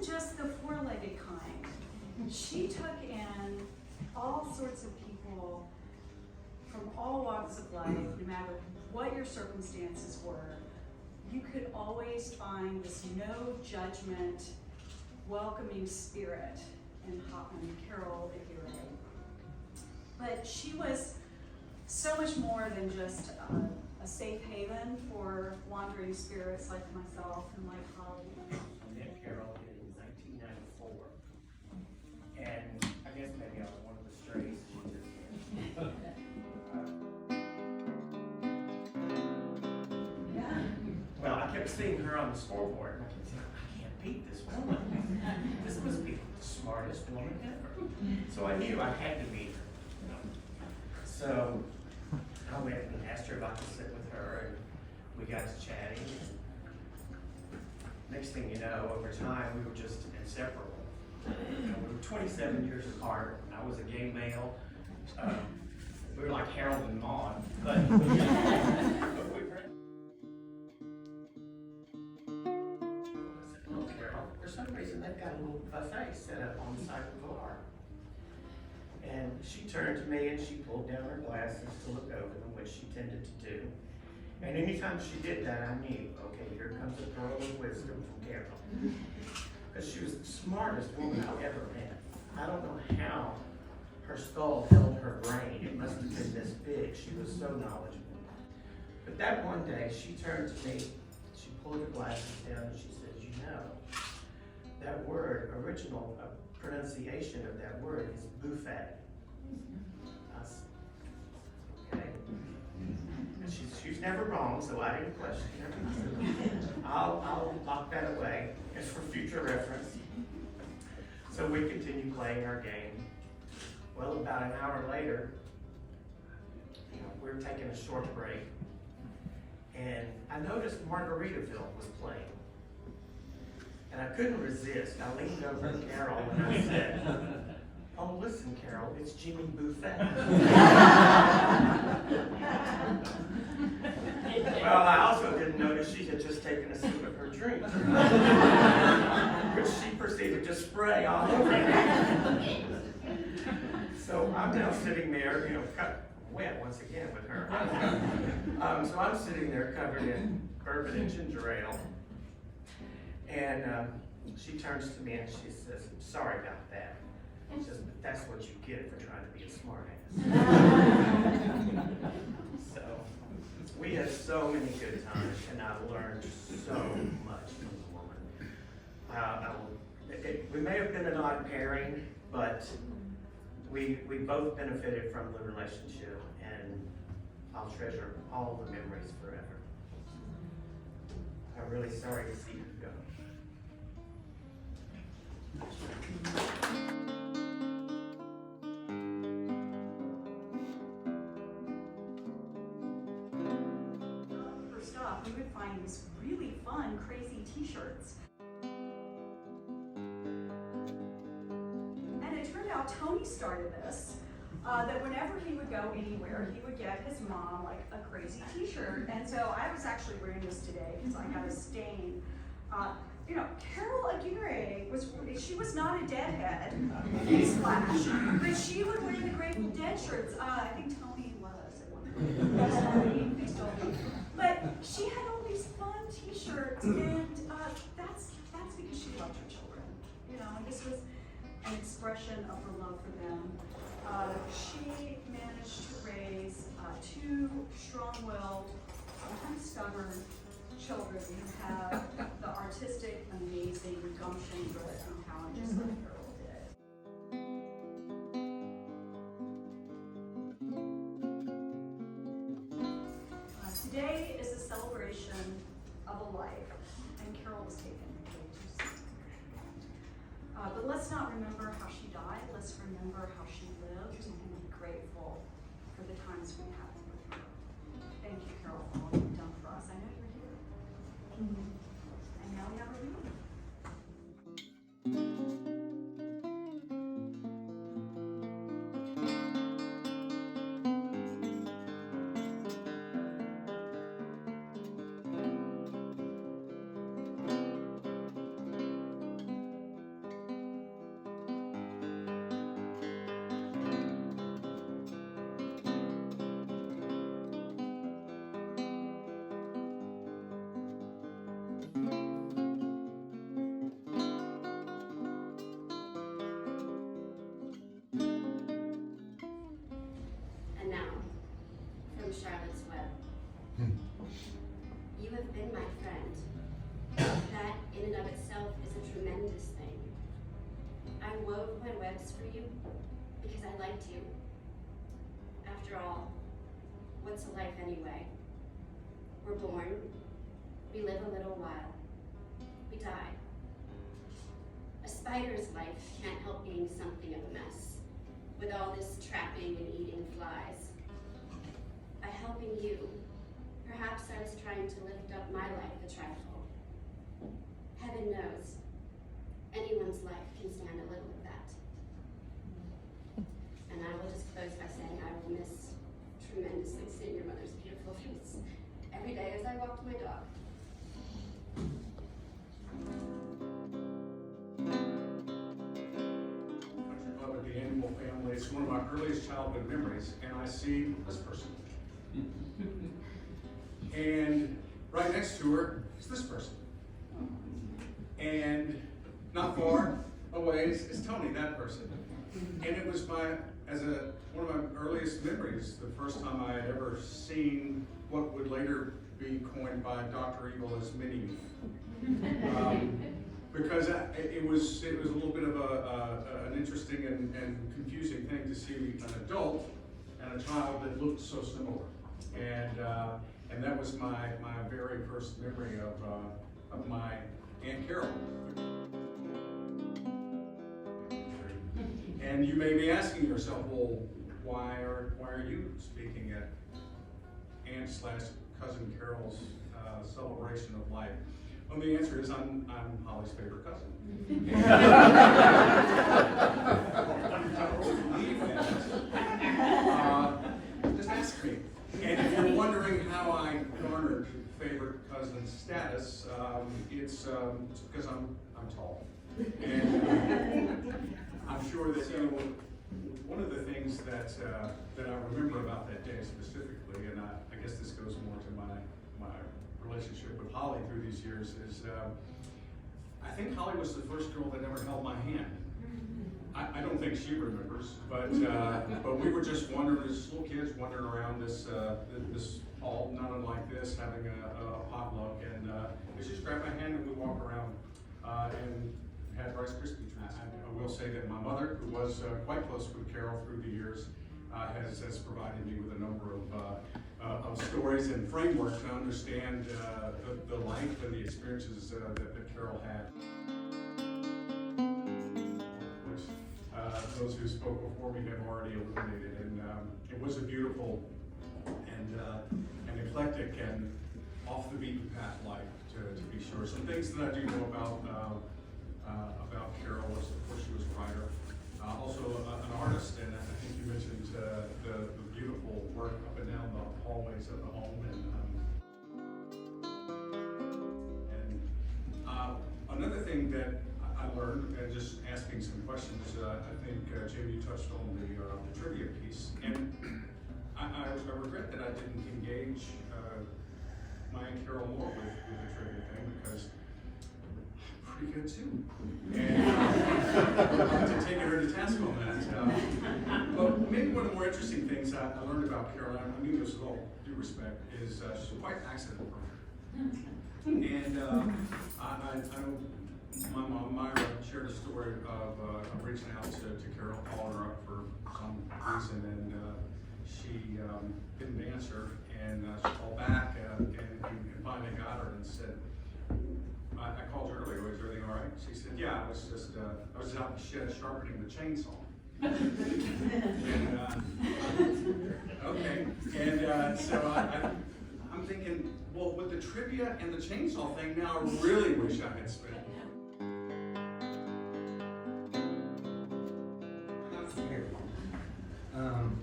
just the four-legged kind. She took in all sorts of people from all walks of life, no matter what your circumstances were. You could always find this no judgment, welcoming spirit in Carol Aguirre. But she was so much more than just a safe haven for wandering spirits like myself and like Holly. I met Carol in 1994, and I guess maybe I was one of the strays she took in. Well, I kept seeing her on the scoreboard, and I kept saying, I can't beat this woman. This must be the smartest woman ever. So I knew I had to meet her. So I went and asked her if I could sit with her, and we got to chatting. Next thing you know, over time, we were just inseparable. You know, we were 27 years apart. I was a gay male. We were like Harold and Maude, but we were. Oh, Carol, for some reason they've got a little buffet set up on the side of the bar. And she turned to me and she pulled down her glasses to look over them, which she tended to do. And anytime she did that, I knew, okay, here comes a pearl of wisdom from Carol. Because she was the smartest woman I've ever met. I don't know how her skull held her brain. It must have been this big. She was so knowledgeable. But that one day, she turned to me, she pulled her glasses down and she said, you know, that word, original pronunciation of that word is buffet. I said, okay. And she's never wrong, so I didn't question her. I'll lock that away as for future reference. So we continued playing our game. Well, about an hour later, you know, we were taking a short break, and I noticed Margaritaville was playing. And I couldn't resist. I leaned over to Carol and I said, oh, listen, Carol, it's Jimmy Buffett. Well, I also didn't notice she had just taken a sip of her drink, which she proceeded to spray all over me. So I'm now sitting there, you know, wet once again with her. So I'm sitting there covered in bourbon and ginger ale. And she turns to me and she says, sorry about that. She says, but that's what you get for trying to be a smart ass. So we had so many good times, and I learned so much from the woman. We may have been an odd pairing, but we both benefited from the relationship, and I'll treasure all the memories forever. I'm really sorry to see her go. First off, we would find these really fun, crazy t-shirts. And it turned out Tony started this, that whenever he would go anywhere, he would get his mom like a crazy t-shirt. And so I was actually wearing this today because I got a stain. You know, Carol Aguirre she was not a deadhead, newsflash, but she would wear the Grateful Dead shirts. I think Tony was at one point. But she had all these fun t-shirts, and that's because she loved her children. You know, and this was an expression of her love for them. She managed to raise two strong-willed, sometimes stubborn children who have the artistic, amazing gumption, grit, and talent just like Carol did. Today is a celebration of a life, and Carol was taken way too soon. But let's not remember how she died, let's remember how she lived and be grateful for the times we had with her. Thank you, Carol, for all you've done for us. I know you're here. And now we have a reading. steps for you because I liked you. After all, what's a life anyway? We're born, we live a little while, we die. A spider's life can't help being something of a mess, with all this trapping and eating flies. By helping you, perhaps I was trying to lift up my life a trifle. Heaven knows, anyone's life can stand a little of that. And I will just close by saying I will miss tremendously seeing your mother's beautiful face every day as I walk my dog. Country Club at the Animal Family. It's one of my earliest childhood memories, and I see this person. And right next to her is this person. And not far away is Tony, that person. And it was one of my earliest memories, the first time I had ever seen what would later be coined by Dr. Evil as Mini-Me. Because it was a little bit of an interesting and confusing thing to see an adult and a child that looked so similar. And that was my very first memory of my Aunt Carol. And you may be asking yourself, well, why are you speaking at Aunt/Cousin Carol's celebration of life? Well, the answer is I'm Holly's favorite cousin. Just ask me. And if you're wondering how I garnered favorite cousin status, it's because I'm tall. And I'm sure that one of the things that I remember about that day specifically, and I guess this goes more to my relationship with Holly through these years, is I think Holly was the first girl that ever held my hand. I don't think she remembers, but we were just wandering as little kids, wandering around this hall, not unlike this, having a potluck, and she just grabbed my hand and we walked around and had Rice Krispie treats. I will say that my mother, who was quite close with Carol through the years, has provided me with a number of stories and framework to understand the life and the experiences that Carol had. Which those who spoke before me have already illuminated, and it was a beautiful and eclectic and off the beaten path life, to be sure. Some things that I do know about Carol was, of course, she was a writer, also an artist, and I think you mentioned the beautiful work up and down the hallways of the home, and another thing that I learned, and just asking some questions, I think Jim, you touched on the trivia piece, and I regret that I didn't engage my Aunt Carol more with the trivia thing, because pretty good too. And I'd like to take her to task on that. But maybe one of the more interesting things I learned about Carol, and I mean this with all due respect, is she's quite accident prone. And I know my mom, Myra, shared a story of reaching out to Carol, calling her up for some reason, and she didn't answer, and she called back and finally got her and said, I called her earlier, was everything all right? She said, yeah, I was out in the shed sharpening the chainsaw. And, okay, and so I'm thinking, well, with the trivia and the chainsaw thing, now I really wish I had spent.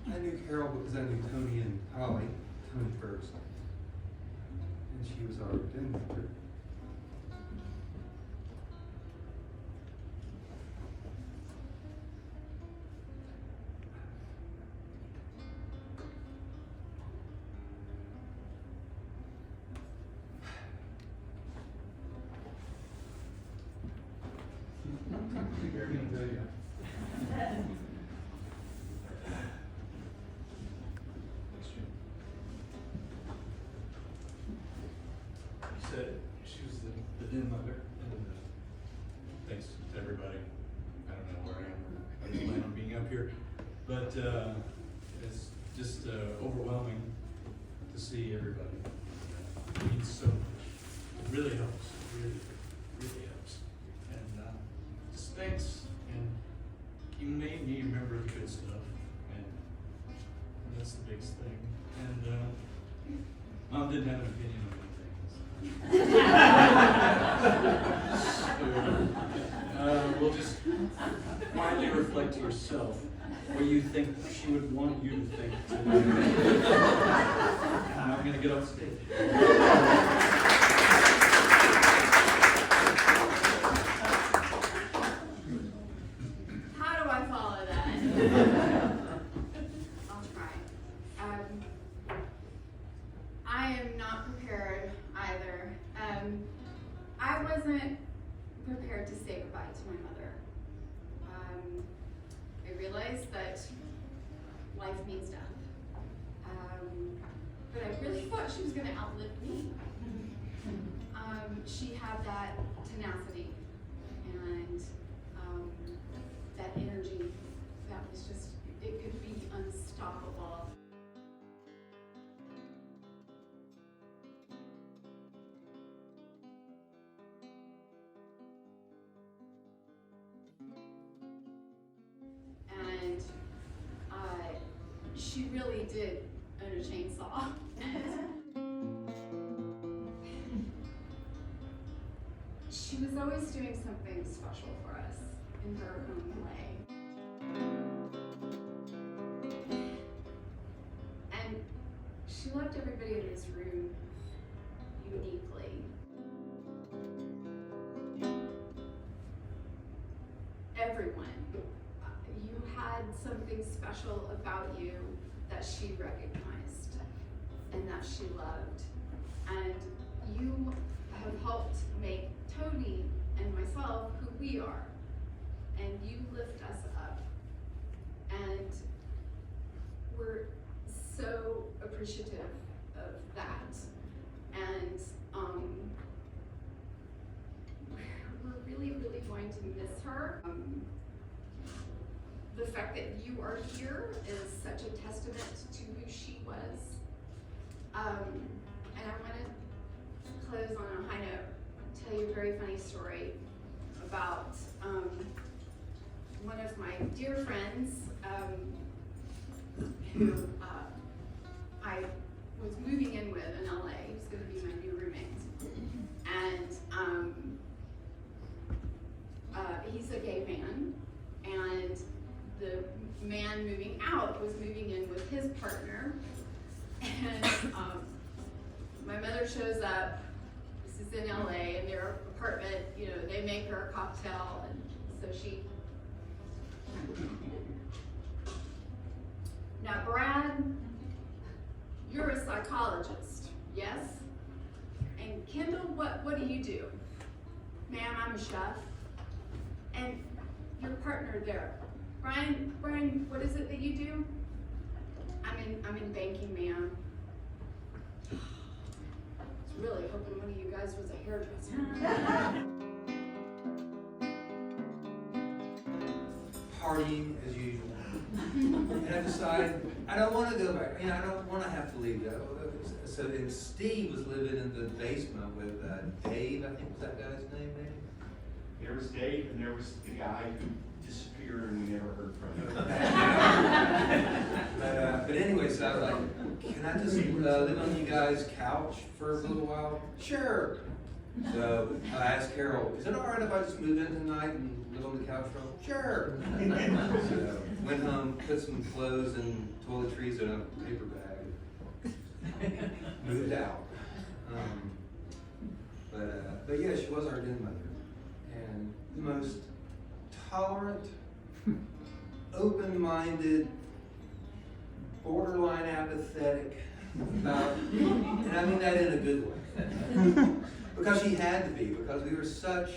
I knew Carol because I knew Tony and Holly. Tony first, and she was our den mother. Said she was the den mother, and thanks to everybody, I don't know where I am, being up here, but it's just overwhelming to see everybody. It means so much. It really helps. It really helps. And just thanks. And you made me remember the good stuff, and that's the biggest thing. And Mom didn't have an opinion on anything. We'll just quietly reflect to yourself what you think she would want you to think. And I'm going to get off stage. How do I follow that? I'll try. I am not prepared either. I wasn't prepared to say goodbye to my mother. I realized that life means death. But I really thought she was going to outlive me. She had that tenacity and that energy that was just, it could be unstoppable. And she really did own a chainsaw. She was always doing something special for us in her own way. And she loved everybody in this room uniquely. Everyone. You had something special about you that she recognized and that she loved. And you have helped make Tony and myself who we are. And you lift us up. And we're so appreciative of that. And we're really, really going to miss her. The fact that you are here is such a testament to who she was. And I want to close on a high note, tell you a very funny story about one of my dear friends who I was moving in with in LA. He was going to be my new roommate. And he's a gay man, and the man moving out was moving in with his partner. And my mother shows up. This is in LA, in their apartment. You know, they make her a cocktail, and so she. Now, Brad, you're a psychologist, yes? And Kendall, what do you do? Ma'am, I'm a chef. And your partner there, Brian, what is it that you do? I'm in banking, ma'am. I was really hoping one of you guys was a hairdresser. Partying as usual. And I decided I don't want to go back. I don't want to have to leave that. So then Steve was living in the basement with Dave, I think was that guy's name, maybe? There was Dave, and there was the guy who disappeared and we never heard from him. But anyway, so I was like, can I just live on you guys' couch for a little while? Sure. So I asked Carol, is it all right if I just move in tonight and live on the couch for a while? Sure. So went home, put some clothes and toiletries in a paper bag, moved out. But yeah, she was our den mother, and the most tolerant, open-minded, borderline apathetic about, and I mean that in a good way. Because she had to be, because we were such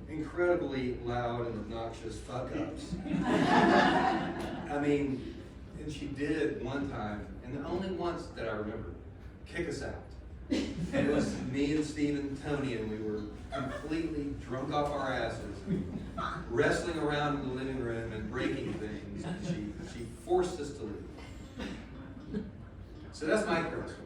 incredibly loud and obnoxious fuck-ups. I mean, and she did one time, and only once that I remember, kick us out. And it was me and Steve and Tony, and we were completely drunk off our asses, wrestling around in the living room and breaking things. She forced us to leave. So that's my current story.